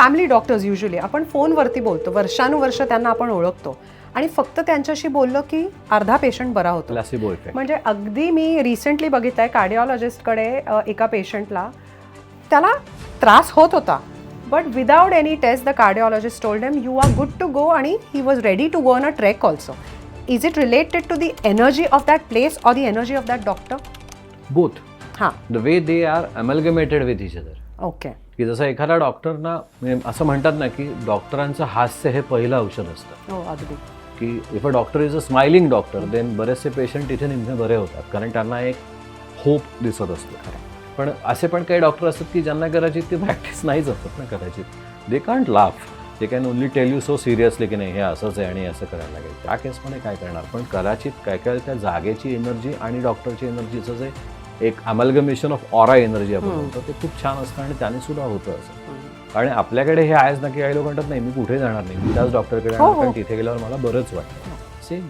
Family doctors usually आपण फोनवरती बोलतो, वर्षानुवर्ष त्यांना आपण ओळखतो आणि फक्त त्यांच्याशी बोललं की अर्धा पेशंट बरा होतो. Placebo effect. म्हणजे अगदी मी रिसेंटली बघितलंय कार्डिओलॉजिस्टकडे एका पेशंटला त्याला त्रास होत होता, but without any test the cardiologist told him you are good to go आणि he was ready to go on a trek also. Is it related to the energy of that place or the energy of that doctor? Both. हां, the way they are amalgamated with each other. Okay. की जसं एखाद्या डॉक्टरना असं म्हणतात ना की डॉक्टरांचं हास्य हे पहिलं औषध असतं. हो, अगदी. की if a doctor is a smiling doctor then बरेचसे पेशंट इथे नेहमी बरे होतात, कारण त्यांना एक होप दिसत असतो. पण असे पण काही डॉक्टर असतात की ज्यांना कदाचित ती प्रॅक्टिस नाहीच असतात ना, कदाचित they can't laugh, they can only tell you so seriously की नाही हे असंच आहे आणि असं करायला लागेल. त्या केसमध्ये काय करणार? पण कदाचित काय काय त्या जागेची एनर्जी आणि डॉक्टरची एनर्जीचं जे एक अमॅलगमेशन ऑफ ऑरा एनर्जी आपण म्हणतो ते खूप छान असतं आणि त्याने सुद्धा होतं असं. आणि आपल्याकडे हे आहेच ना की काही लोक म्हणतात नाही मी कुठे जाणार नाही, मी त्याच डॉक्टरकडे, कारण तिथे गेल्यावर मला बरंच वाटतं. सेम